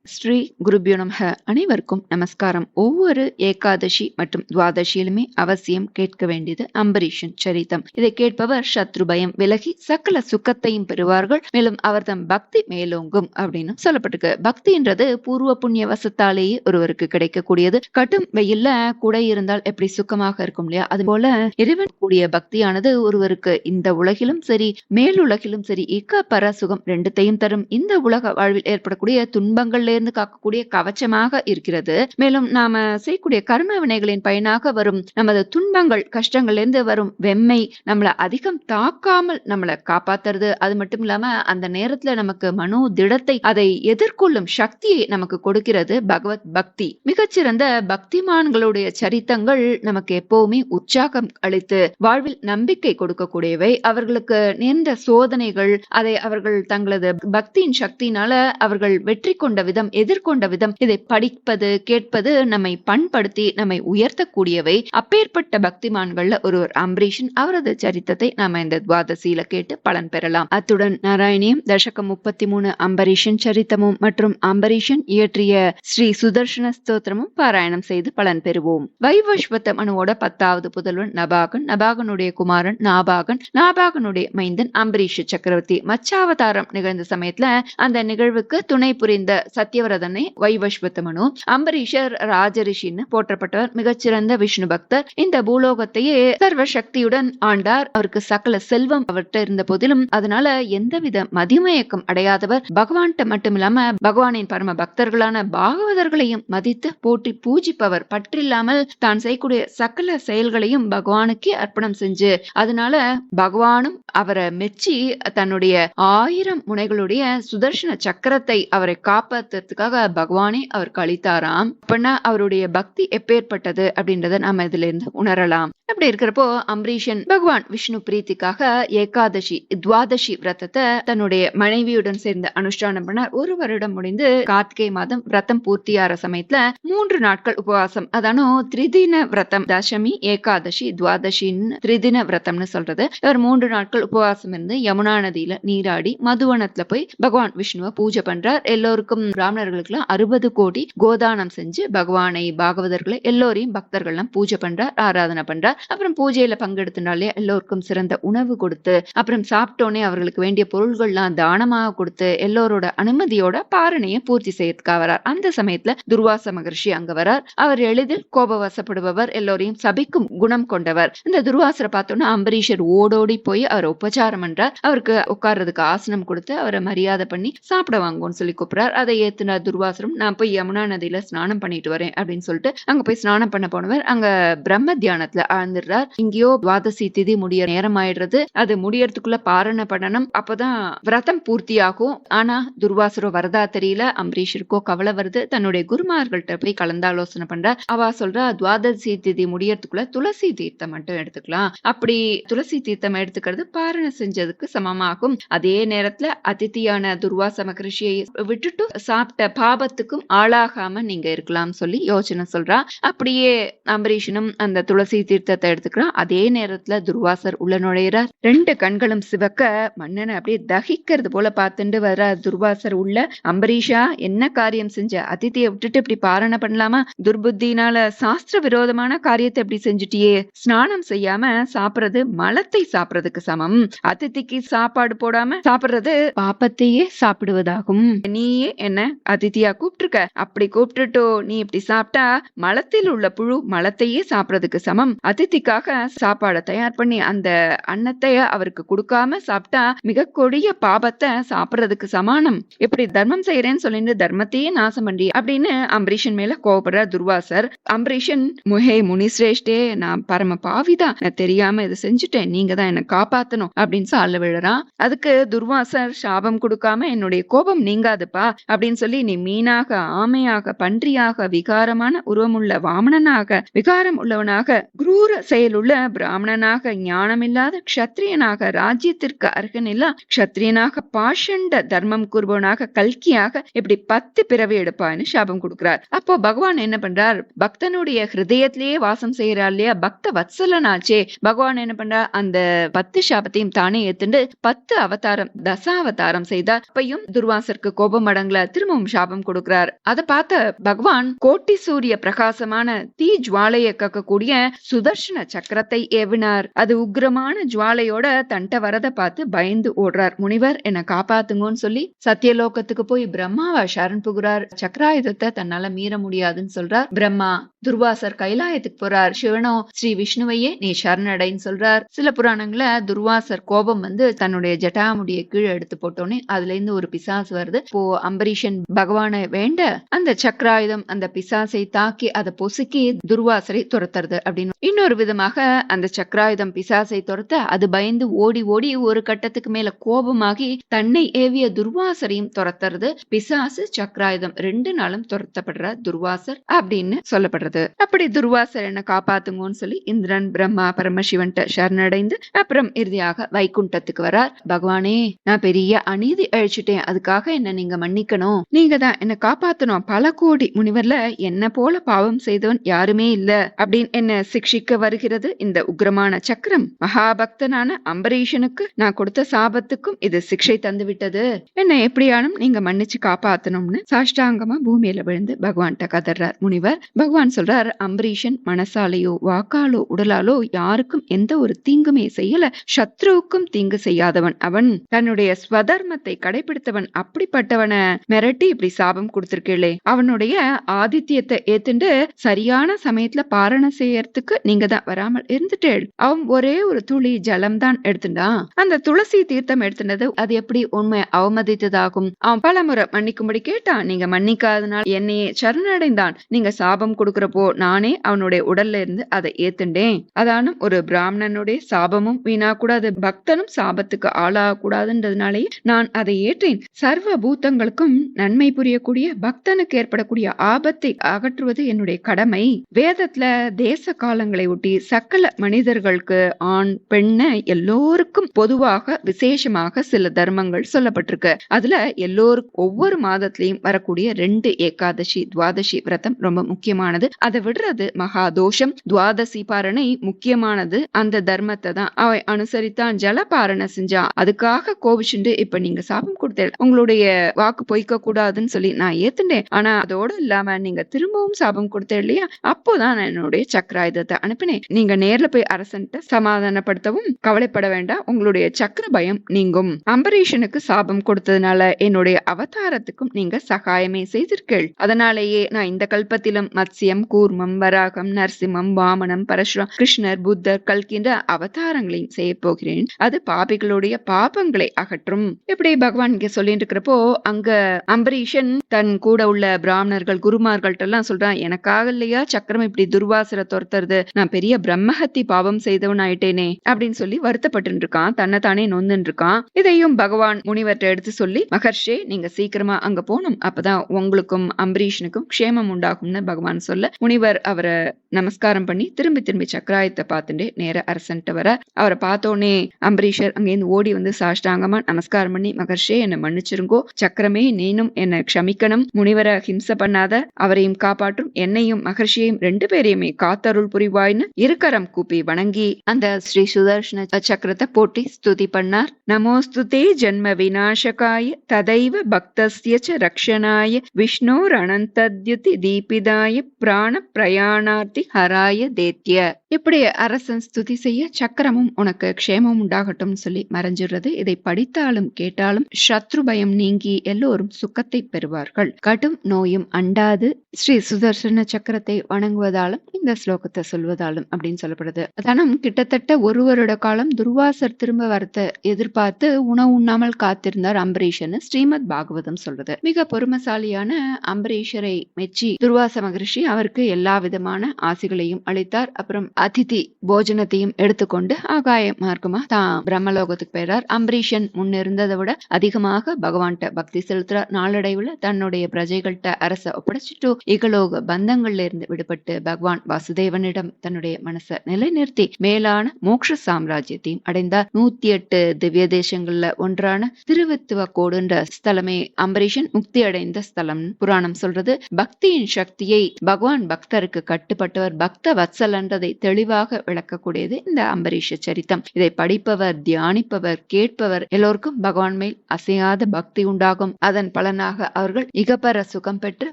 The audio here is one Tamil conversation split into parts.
ஸ்ரீ குருபியோ நமஹ. அனைவருக்கும் நமஸ்காரம். ஒவ்வொரு ஏகாதசி மற்றும் துவாதசியிலுமே அவசியம் கேட்க வேண்டியது அம்பரீஷன் சரிதம். இதை கேட்பவர் சத்ரு பயம் விலகி சகல சுக்கத்தையும் பெறுவார்கள், மேலும் அவர் தம் பக்தி மேலோங்கும் அப்படின்னு சொல்லப்பட்டிருக்கு. பக்தின்றது பூர்வ புண்ணிய வசத்தாலேயே ஒருவருக்கு கிடைக்கக்கூடியது. கடும் வெயில்ல குடை இருந்தால் எப்படி சுக்கமாக இருக்கும் இல்லையா, அது போல இறைவன் கூடிய பக்தியானது ஒருவருக்கு இந்த உலகிலும் சரி மேலுலகிலும் சரி இக்க பர சுகம் ரெண்டுத்தையும் தரும். இந்த உலக வாழ்வில் ஏற்படக்கூடிய துன்பங்கள் இருந்து காக்கக்கூடிய கவச்சமாக இருக்கிறது. மேலும் நாம செய்யக்கூடிய கர்ம வினைகளின் பயனாக வரும் நமது துன்பங்கள் கஷ்டங்கள்ல இருந்து வரும் வெம்மை நம்மளை அதிகம் தாக்காமல் நம்மளை காப்பாத்துறது. அது மட்டும் இல்லாம அந்த நேரத்துல நமக்கு மனோ திடத்தை அதை எதிர்கொள்ளும் சக்தியை நமக்கு கொடுக்கிறது பகவத் பக்தி. மிகச்சிறந்த பக்திமான்களுடைய சரித்தங்கள் நமக்கு எப்பவுமே உற்சாகம் அளித்து வாழ்வில் நம்பிக்கை கொடுக்கக்கூடியவை. அவர்களுக்கு நேர்ந்த சோதனைகள் அதை அவர்கள் தங்களது பக்தியின் சக்தியினால அவர்கள் வெற்றி கொண்ட விதம், எதிர்கொண்ட விதம், இதை படிப்பது கேட்பது நம்மை பண்படுத்தி நம்மை உயர்த்தக்கூடியவை. அப்பேற்பட்ட பக்திமான்கள்ல ஒருவர் அம்பரீஷன். அவரது சரித்தத்தை நாம இந்த துவாதசியில கேட்டு பலன் பெறலாம். அத்துடன் நாராயணியம் தசகம் 33 அம்பரீஷன் சரித்தமும் மற்றும் அம்பரீஷன் இயற்றிய ஸ்ரீ சுதர்சன ஸ்தோத்திரமும் பாராயணம் செய்து பலன் பெறுவோம். வைவஸ்வத மனுவோட 10வது புதல்வன் நபாகன், நபாகனுடைய குமாரன் நாபாகன், நாபாகனுடைய மைந்தன் அம்பரீஷ சக்கரவர்த்தி. மச்சாவதாரம் நிகழ்ந்த சமயத்துல அந்த நிகழ்வுக்கு துணை புரிந்த சத்தியவரதனை வைவஸ்வத மனு. அம்பரீஷர் ராஜரிஷின்னு போற்றப்பட்டவர், மிகச்சிறந்த விஷ்ணு பக்தர். இந்த பூலோகத்தையே சர்வ சக்தியுடன் ஆண்டார். அவருக்கு சகல செல்வம் அவர்கிட்ட இருந்த போதிலும் அதனால எந்தவித மதிமயக்கம் அடையாதவர். பகவான்கிட்ட மட்டும் இல்லாம பகவானின் பரம பக்தர்களான பாகவதர்களையும் மதித்து போற்றி பூஜிப்பவர். பற்றில்லாமல் தான் செய்யக்கூடிய சகல செயல்களையும் பகவானுக்கே அர்ப்பணம் செஞ்சு அதனால பகவானும் அவரை மெச்சி தன்னுடைய 1000 முனைகளுடைய சுதர்சன சக்கரத்தை அவரை காப்பாத்துறதுக்காக பகவானே அவருக்கு அளித்தாராம். அப்படின்னா அவருடைய பக்தி எப்பேற்பட்டது அப்படின்றத நாம இதுல இருந்து உணரலாம். அப்படி இருக்கிறப்போ அம்பரீஷன் பகவான் விஷ்ணு பிரீத்திக்காக ஏகாதசி துவாதசி விரதத்தை தன்னுடைய மனைவியுடன் சேர்ந்து அனுஷ்டானம் பண்ணார். 1 வருடம் முடிந்து கார்த்திகை மாதம் விரதம் பூர்த்தியார சமயத்துல 3 நாட்கள் உபவாசம், அதானோ திரிதின விரதம். தசமி ஏகாதசி துவாதசின்னு திரிதின விரதம்னு சொல்றது. இவர் 3 நாட்கள் உபவாசம் இருந்து யமுனா நதியில நீராடி மதுவனத்துல போய் பகவான் விஷ்ணுவை பூஜை பண்றார். எல்லோருக்கும் பிராமணர்களுக்கு 60 கோடி கோதானம் செஞ்சு பகவானை பாகவதர்களை எல்லோரையும் பக்தர்கள்லாம் பூஜை பண்றார், ஆராதனை பண்றார். அப்புறம் பூஜையில பங்கெடுத்தனாலே எல்லோருக்கும் சிறந்த உணவு கொடுத்து அப்புறம் சாப்பிட்டோன்னே அவர்களுக்கு வேண்டிய பொருள்கள்லாம் தானமாக கொடுத்து எல்லோரோட அனுமதியோட பாரணையை பூர்த்தி செய்யறதுக்காக வரார். அந்த சமயத்துல துர்வாச மகர்ஷி அங்க வரார். அவர் எளிதில் கோபவசப்படுபவர், எல்லோரையும் சபிக்கும் குணம் கொண்டவர். இந்த துர்வாசரை பார்த்தோன்னா அம்பரீஷர் ஓடோடி போய் அவர் உபச்சாரம் பண்றார். அவருக்கு உட்கார்றதுக்கு ஆசனம் கொடுத்து அவரை மரியாதை பண்ணி சாப்பிட வாங்குவோம்னு சொல்லி கூப்பிடுறார். அதை ஏத்துன துர்வாசரும் நான் போய் யமுனா நதியில ஸ்நானம் பண்ணிட்டு வரேன் அப்படின்னு சொல்லிட்டு அங்க போய் ஸ்நானம் பண்ண போனவர் அங்க பிரம்ம தியானத்துல ஆழ்ந்துடுறார். இங்கேயோ துவாதசி திதி முடிய நேரம் ஆயிடுறது. அது முடியறதுக்குள்ள பாரண பண்ணணும், அப்பதான் விரதம் பூர்த்தி ஆகும். ஆனா துர்வாசரோ வரதா தெரியல. அம்பரீஷருக்கோ கவலை வருது. தன்னுடைய குருமார்கள்ட்ட போய் கலந்தாலோசனை பண்றார். அவ சொல்றா துவாதசி திதி முடியறதுக்குள்ள துளசி தீர்த்தம் மட்டும் எடுத்துக்கலாம். அப்படி துளசி தீர்த்தம் எடுத்துக்கிறது பாரண செஞ்சதுக்கு சமமாகும். அதே நேரத்துல அதிதியான துர்வாச மகரிஷியை விட்டுட்டு சாப்பிட்ட பாபத்துக்கும் ஆளாகாம நீங்க இருக்கலாம் சொல்லி யோசனை சொல்றா. அப்படியே அம்பரீஷனும் அந்த துளசி தீர்த்தத்தை எடுத்துக்கிறான். அதே நேரத்துல துர்வாசர் உள்ள நுழையிறார். 2 கண்களும் சிவக்க மன்னனை அப்படியே தகிக்கிறது போல பார்த்துட்டு வர துர்வாசர் உள்ள. அம்பரீஷா, என்ன காரியம் செஞ்ச? அதிதியை விட்டுட்டு இப்படி பாரணை பண்ணலாமா? துர்புத்தினால சாஸ்திர விரோதமான காரியத்தை எப்படி செஞ்சுட்டியே? ஸ்நானம் செய்யாம சாப்பிடுறது மலத்தை சாப்பிடுறதுக்கு சமம். அதிதிக்கு சாப்பாடு போடாம சாப்பிடுறது பாப்பத்தையே சாப்பிடுவதாகும். நீயே என்ன அதிதியா கூப்பிட்டுருக்க? அப்படி கூப்பிட்டுட்டோ நீ இப்படி சாப்பிட்டா மலத்தில் உள்ள புழு மலத்தையே சாப்பிடுறதுக்கு சமம். அதிதிக்காக சாப்பாடை தயார் பண்ணி அந்த அன்னத்தை அவருக்கு கொடுக்காம சாப்பிட்டா மிக கொடிய பாபத்தை சாப்பிடுறதுக்கு சமானம். எப்படி தர்மம் செய்யறேன்னு சொல்லிட்டு தர்மத்தையே நாசம் பண்ணி அப்படின்னு அம்பரீஷன் மேல கோபப்படுற துர்வாசர். அம்பரீஷன், முஹே முனிஸ்ரேஷ்டே, நான் பரம பாவிதான், நான் தெரியாம இதை செஞ்சுட்டேன், நீங்க தான் என்ன காப்பாத்தணும் அப்படின்னு சொல்ல விழுறான். அதுக்கு துர்வாசர் சாபம் கொடுக்காம என்னுடைய கோபம் நீங்காதுப்பா அப்படின்னு சொல்லி நீ மீனாக ஆமையாக பன்றியாக விகாரமான உருவமுள்ள வாமனனாக விகாரம் உள்ளவனாக குரூர செயலுள்ள பிராமணனாக ஞானமில்லாத க்ஷத்ரியனாக ராஜ்யத்திற்கு அருகனில்லா க்ஷத்ரியனாக பாஷண்ட தர்மம் கூறுபவனாக கல்கியாக இப்படி 10 பிறவி எடுப்பான்னு சாபம் கொடுக்கிறார். அப்போ பகவான் என்ன பண்றார்? பக்தனுடைய ஹிருதயத்திலேயே வாசம் செய்யறார் இல்லையா, பக்த வத்சலனாச்சே. பகவான் என்ன பண்றார்? அந்த 10 சாபத்தையும் தானே ஏத்துண்டு 10 அவதாரம் தசாவதாரம் செய்தார். அப்பையும் துர்வாசருக்கு கோபம் அடங்கல. திரும்ப திரும்பவும் சாபம் கொடுக்கிறார். அதை பார்த்த பகவான் கோட்டி சூரிய பிரகாசமான தீ ஜுவாலையை கக்கக்கூடிய சுதர்ஷன சக்கரத்தை ஏவினார். அது உக்ரமான ஜுவாலையோட தன்ட்ட வரத பார்த்து பயந்து ஓடுறார். முனிவர் என்ன காப்பாத்துங்கன்னு சொல்லி சத்தியலோகத்துக்கு போய் பிரம்மாவை சரண் புகுறார். சக்கராயுதத்தை தன்னால மீற முடியாதுன்னு சொல்றார் பிரம்மா. துர்வாசர் கைலாயத்துக்கு போறார். சிவனோ ஸ்ரீ விஷ்ணுவையே நீ சரணடைன்னு சொல்றார். சில புராணங்கள துர்வாசர் கோபம் வந்து தன்னுடைய ஜட்டாமுடிய கீழே எடுத்து போட்டோன்னே அதுல இருந்து ஒரு பிசாசு வருது. இப்போ அம்பரீஷன் பகவானை வேண்ட அந்த சக்கராயுதம் அந்த பிசாசை தாக்கி அதை பொசுக்கி துர்வாசரை துரத்துறது அப்படின்னு. இன்னொரு விதமாக அந்த சக்கராயுதம் பிசாசை துரத்த அது பயந்து ஓடி ஓடி ஒரு கட்டத்துக்கு மேல கோபமாகி தன்னை ஏவிய துர்வாசரையும் துரத்துறது. பிசாசு சக்கராயுதம் 2 நாளும் துரத்தப்படுற துர்வாசர் அப்படின்னு சொல்லப்படுறது. அப்படி துர்வாசர் என்ன காப்பாத்துங்கன்னு சொல்லி இந்திரன் பிரம்மா பரமசிவன் சரணடைந்து அப்புறம் இறுதியாக வைகுண்டத்துக்கு வரார். பகவானே, நான் பெரிய அநீதி அழிச்சுட்டேன், அதுக்காக என்ன நீங்க மன்னிக்கணும், நீங்க தான் என்ன காப்பாத்தணும். பல கோடி முனிவர்ல என்ன போல பாவம் செய்தவன் யாருமே இல்ல அப்படின்னு என்ன சிக்ஷிக்க வருகிறது இந்த உக்ரமான சக்கரம். மகாபக்தனான அம்பரீஷனுக்கு நான் கொடுத்த சாபத்துக்கும் இது சிக்ஷை தந்து விட்டது. என்ன எப்படியானும் நீங்க மன்னிச்சு காப்பாத்தணும்னு சாஷ்டாங்கமா பூமியில விழுந்து பகவான்கிட்ட கதறார் முனிவர். பகவான் சொல்றார், அம்பரீஷன் மனசாலேயோ வாக்காலோ உடலாலோ யாருக்கும் எந்த ஒரு தீங்குமே செய்யல, சத்ருவுக்கும் தீங்கு செய்யாதவன் அவன், தன்னுடைய ஸ்வதர்மத்தை கடைபிடித்தவன். அப்படிப்பட்டவனை மிரட்டி இப்படி சாபம் கொடுத்திருக்கீங்களே, அவனுடைய ஆதித்யத்தை ஏத்துண்டு சரியான சமயத்துல பாரணம் செய்யறதுக்கு நீங்க தான் வராமல் இருந்துட்டேள். அவன் ஒரே ஒரு துளி ஜலம் தான் எடுத்துட்டான். அந்த துளசி தீர்த்தம் எடுத்துனது அது எப்படி உண்மை அவமதித்ததாகும்? அவன் பலமுறை மன்னிக்கும்படி கேட்டான், நீங்க மன்னிக்காதனால் என்னையே சரணடைந்தான். நீங்க சாபம் கொடுக்கிறப்போ நானே அவனுடைய உடல்ல இருந்து அதை ஏத்துண்டேன். அதானும் ஒரு பிராமணனுடைய சாபமும் வீணா கூடாது, பக்தனும் சாபத்துக்கு ஆளாக கூடாதுன்றதுனாலே நான் அதை ஏற்றேன். சர்வ பூதங்களுக்கும் நன்மை புரியக்கூடிய பக்தனுக்கு ஏற்படக்கூடிய ஆபத்தை அகற்றுவது என்னுடைய கடமை. வேதத்துல தேச காலங்களை ஒட்டி சகல மனிதர்களுக்கு ஆண் பெண்ண எல்லோருக்கும் பொதுவாக விசேஷமாக சில தர்மங்கள் சொல்லப்பட்டிருக்கு. அதுல எல்லோருக்கும் ஒவ்வொரு மாதத்திலையும் வரக்கூடிய 2 ஏகாதசி துவாதசி விரதம் ரொம்ப முக்கியமானது. அதை விடுறது மகா தோஷம். துவாதசி பாரணை முக்கியமானது. அந்த தர்மத்தை தான் அவன் அனுசரித்தான். ஜலபாரணை செஞ்சா அதுக்காக கோபிச்சுண்டு இப்ப நீங்க சாபம் கொடுத்தேன், உங்களுடைய வாக்கு பொய்க்க கூடாதுன்னு சொல்லி நான் ஏத்துட்டேன். ஆனா அதோட இல்லாம நீங்க திரும்பவும் சாபம் கொடுத்தேன் இல்லையா, அப்போதான் நான் என்னுடைய சக்கராயுதத்தை அனுப்பினேன். நீங்க நேர்ல போய் அரசன்ட்ட சமாதானப்படுத்தவும், கவலைப்பட வேண்டாம், உங்களுடைய சக்கர பயம் நீங்கும். அம்பரீஷனுக்கு சாபம் கொடுத்ததுனால என்னுடைய அவதாரத்துக்கும் நீங்க சகாயமே செய்திருக்கீள். அதனாலேயே நான் இந்த கல்பத்திலும் மத்ஸ்யம் கூர்மம் வராகம் நரசிம்மம் வாமனம் பரசுராம் கிருஷ்ணர் புத்தர் கல்கின்ற அவதாரங்களையும் செய்ய போகிறேன். அது பாபிகளுடைய பாபங்களை அகற்றும். இப்படி பகவான் இங்க சொல்லிட்டு இருக்கிறப்போ அங்க அம்பரீஷன் தன் கூட உள்ள பிராமணர்கள் குருமார்கள்ட்ட எல்லாம் சொல்றான், எனக்காக இல்லையா சக்கரம் இப்படி துர்வாசரை துரத்துறது, நான் பெரிய பிரம்மஹத்தி பாவம் செய்தவன் ஆயிட்டேனே அப்படின்னு சொல்லி வருத்தப்பட்டு இருக்கான். தன்னைத்தானே நொந்துன்னு இருக்கான். இதையும் பகவான் முனிவர்கிட்ட எடுத்து சொல்லி, மகர்ஷே நீங்க சீக்கிரமா அங்க போகணும், அப்பதான் உங்களுக்கும் அம்பரீஷனுக்கும் க்ஷேமம் உண்டாகும்னு பகவான் சொல்ல, முனிவர் அவரை நமஸ்காரம் பண்ணி திரும்பி திரும்பி சக்கராயத்தை பார்த்துட்டே நேர அரசன்ட்ட வர, அவரை பார்த்தோன்னே அம்பரீஷர் அங்கேருந்து ஓடி வந்து சாஷ்டாங்கமா நமஸ்காரம் பண்ணி, மகர்ஷே என்ன மன்னிச்சிருங்கோ, சக்கரமே நீனும் என்ன க்ஷமிக்கணும், முனிவரை ஹிம்சை பண்ணாத, அவரையும் காப்பாற்றும், என்னையும் மகர்ஷியையும் 2 பேரையுமே காத்தருள் புரிவாய்னு இருக்கரம் கூப்பி வணங்கி அந்த ஸ்ரீ சுதர்ஷன சக்கரத்தை போட்டி ஸ்துதி பண்ணார். நமோஸ்துதே ஜன்ம விநாசகாய ததைவ பக்தஸ்ய ச ரக்ஷனாய விஷ்ணோர் அனந்தத்யுதி தீபிதாய பிராண பிரயாணார்த்தி ஹராய தேத்ய. இப்படி அரசன் ஸ்துதி செய்ய சக்கரமும் உனக்கு க்ஷேமம் உண்டாகட்டும் சொல்லி மறைஞ்சிடுறது. இதை படித்தாலும் கேட்டாலும் சத்ரு பயம் நீங்கி எல்லோரும் சுக்கத்தை பெறுவார்கள், கடும் நோயும் அண்டாது. ஸ்ரீ சுதர்சன சக்கரத்தை வணங்குவதாலும் இந்த ஸ்லோகத்தை சொல்வதாலும் அப்படின்னு சொல்லப்படுது. அதனும் கிட்டத்தட்ட 1 வருட காலம் துர்வாசர் திரும்ப வரத்தை எதிர்பார்த்து உணவு உண்ணாமல் காத்திருந்தார் அம்பரீஷன் ஸ்ரீமத் பாகவதம் சொல்றது. மிக பொறுமசாலியான அம்பரீஷரை மெச்சி துர்வாச மகரிஷி அவருக்கு எல்லா விதமான ஆசிகளையும் அளித்தார். அப்புறம் அதிதி போஜனத்தையும் எடுத்துக்கொண்டு ஆகாய மார்க்கமா தான் பிரம்மலோகத்துக்கு போயிறார். அம்பரீஷன் முன்னிருந்ததை விட அதிகமாக பகவான்கிட்ட பக்தி செலுத்துறார். நாளடைவுல தன்னுடைய பிரஜைகள்கிட்ட அரச ஒப்படைச்சிட்டு இகலோக பந்தங்கள்ல இருந்து விடுபட்டு பகவான் வாசுதேவனிடம் தன்னுடைய மனசை நிலைநிறுத்தி மேலான மோட்ச சாம்ராஜ்யத்தையும் அடைந்தார். 108 திவ்ய தேசங்கள்ல ஒன்றான திருவத்துவ கோடுன்ற ஸ்தலமே அம்பரீஷன் முக்தி அடைந்த ஸ்தலம் புராணம் சொல்றது. பக்தியின் சக்தியை பகவான் பக்தருக்கு கட்டுப்பட்டவர், பக்த வத்சலன்றதை தெளிவாக விளக்கக்கூடியது இந்த அம்பரீஷ சரித்தம். இதை படிப்பவர், தியானிப்பவர், கேட்பவர் எல்லோருக்கும் பகவான் மேல் அசையாத பக்தி உண்டாகும். அதன் பலனாக அவர்கள் இகப்பர சுகம் பெற்று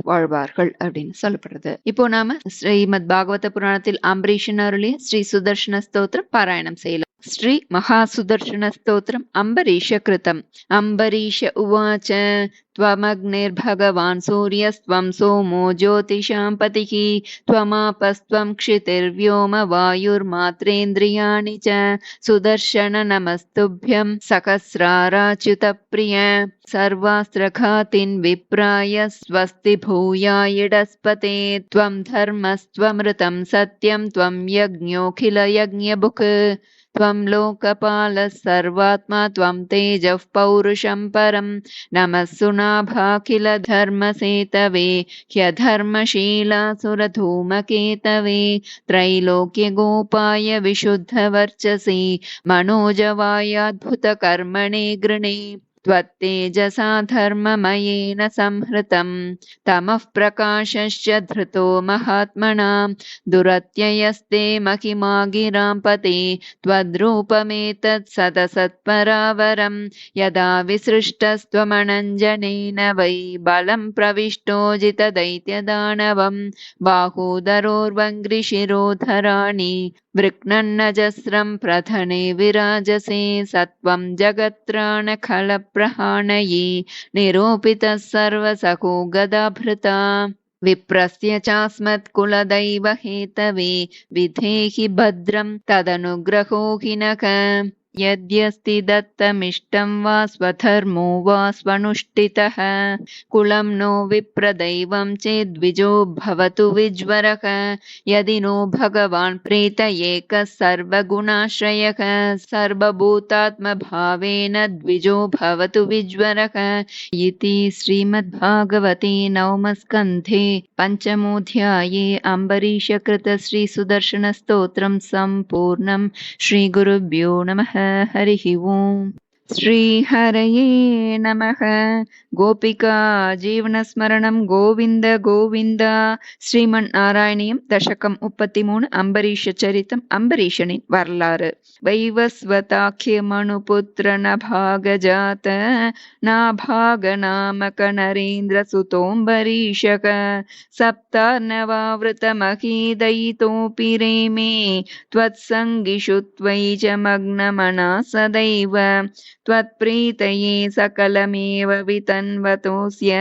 வாழ்வார்கள் அப்படின்னு சொல்லப்படுறது. இப்போ நாம ஸ்ரீமத் பாகவத புராணத்தில் அம்பரீஷன் அருளிய ஸ்ரீ சுதர்ஷன ஸ்தோத்திரம் பாராயணம் செய்யலாம். ஸ்ரீ மகாசுதர்ஷன ஸ்தோத்திரம் அம்பரீஷ கிருதம். அம்பரீஷ உவாச்ச त्वमग्निर्भगवान् सूर्यस्त्वं सोमो ज्योतिषां पतिः त्वमापस्त्वं क्षितिर्व्योम वायुर्मात्रेन्द्रियाणि च सुदर्शन नमस्तुभ्यं सहस्राराच्युतप्रिय सर्वास्त्रघातिन् विप्राय स्वस्ति भूयायिडस्पते त्वं धर्मस्त्वमृतं सत्यं त्वं यज्ञोऽखिलयज्ञभुक् त्वं लोकपालः सर्वात्मा त्वं तेजः पौरुषं परं नमः सुनाभाखिल धर्मसेतवे ह्यधर्मशीलासुरधूमकेतवे त्रैलोक्यगोपाय विशुद्धवर्चसि मनोजवायाद्भुतकर्मणे गृणे त्वत्तेजसा धर्ममयेन संहृतं तमः प्रकाशश्च धृतो महात्मनां दुरत्ययस्ते महिमा गिरां पते त्वद्रूपमेतत् सदसत्परावरं यदा विसृष्टस्त्वमनञ्जनेन वै बलं प्रविष्टो जितदैत्यदानवं बाहूदरोर्वङ्घ्रिशिरोधराणि वृक्नन्नजस्रं प्रधने विराजसे सत्वं जगत्त्राणखलप्रहाणये निरूपितः सर्वसखो गदाभृता विप्रस्य चास्मत्कुलदैव हेतवे विधेहि भद्रं तदनुग्रहो हि नख यद्यस्ति दत्तमिष्टं वा स्वधर्मो वा स्वनुष्ठितः कुलं नो विप्रदैवं चेद्विजो भवतु विज्वरः यदि नो भगवान् प्रीत एकः सर्वगुणाश्रयः सर्वभूतात्मभावेन द्विजो भवतु विज्वरः इति श्रीमद्भागवते नवमस्कन्धे पञ्चमोऽध्याये अम्बरीषकृत श्रीसुदर्शनस्तोत्रं सम्पूर्णं। श्रीगुरुभ्यो नमः। हरिः ओम्। श्रीहरये नमः। गोपिका जीवनस्मरणं गोविन्द गोविन्द. ஸ்ரீமன் நாராயணியம் தசகம் 33 அம்பரீஷ சரித்தம். அம்பரீஷனின் வரலாறு. வைவஸ்வதாக்கிய மனுபுத்திர நபாகஜாத நாபாக நாமக நரேந்திர சுதோம்பரீஷக சப்தார்ணவாவிருத மகீதயிதோபி ரேமே त्वत्सङ्गिषु त्वयि च मग्नमना सदैव त्वत्प्रीतये सकलमेव वितन्वतोऽस्य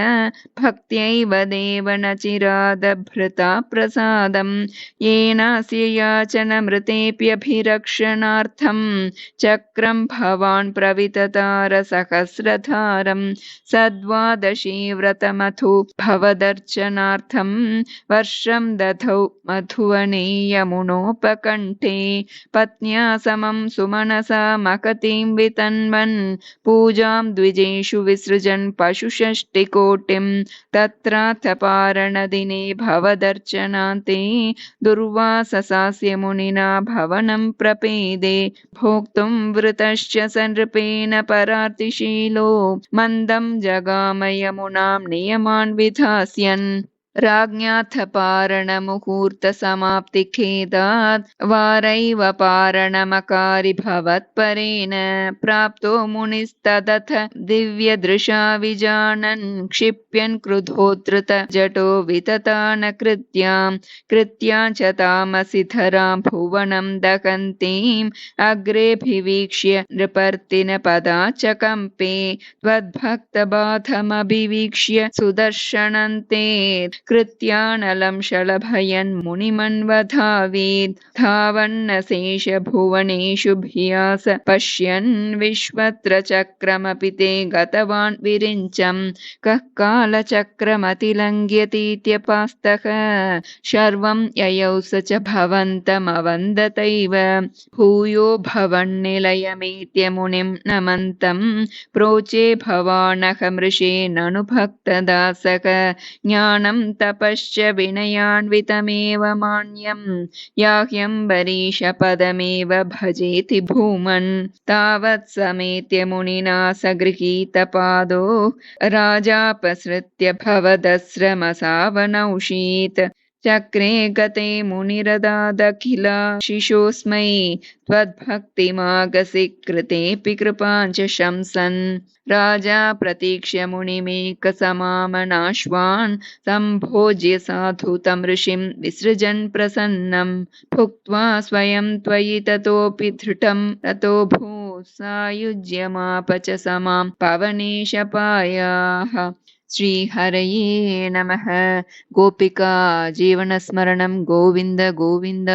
भक्त्यैव देव न चिरादभृता प्रसादं येनास्य याचनमृतेऽप्यभिरक्षणार्थं चक्रं भवान् प्रविततार सहस्रधारं सद्वादशी व्रतमथु भवदर्चनार्थं वर्षं दधौ मधुवने यमुनोपकण्ठे पत्न्या समं सुमनसा मकतिं वितन्वन् पूजां द्विजेषु विसृजन् पशुषष्टिकोटिं तत्राथ पारणदिने भवदर्चनान्ते दुर्वाससास्य मुनिना भवनं प्रपेदे भोक्तुं वृतश्च स नृपेण परार्तिशीलो मन्दं जगाम यमुनां नियमान् विधास्यन् राज्ञाथ पारणमुहूर्तसमाप्तिखेदात् वारैव पारणमकारि भवत्परेण प्राप्तो मुनिस्तदथ दिव्यदृशा विजानन् क्षिप्यन् क्रुधोद्धृत जटो विततानकृत्यां कृत्यां च तामसि धरां भुवनं दहन्तीम् अग्रेऽभिवीक्ष्य नृपर्तिनपदा च कम्पे त्वद्भक्तबाधमभिवीक्ष्य सुदर्शनन्ते कृत्यानलं शलभयन् मुनिमन्वधावेत् धावन्नशेष भुवनेषु भियास पश्यन् विश्वत्र चक्रमपि ते गतवान् विरिञ्चं कः कालचक्रमतिलङ्घ्यतीत्यपास्तः शर्वं ययौ स च भवन्तमवन्दतैव भूयो भवन्निलयमेत्य मुनिं नमन्तं प्रोचे भवानहमृषे ननु भक्तदासः ज्ञानं तपश्च विनयान्वितमेव मान्यं याह्यम्बरीशपदमेव भजेति भूमन् तावत् समेत्य मुनिना स गृहीतपादो राजापसृत्य भवदस्रमसावनौषीत् चक्रे गते मुनिरदादखिल शिशोऽस्मै त्वद्भक्तिमागसि कृतेऽपि कृपाञ्च शंसन् राजा प्रतीक्ष्य मुनिमेकसमामनाश्वान् सम्भोज्य साधु तं ऋषिं विसृजन् प्रसन्नं भुक्त्वा स्वयं त्वयि ततोऽपि धृतं रतो सायुज्यमाप च समां पवनेशपायाः। श्रीहरये नमः। गोपिका जीवनस्मरणं गोविन्द गोविन्द।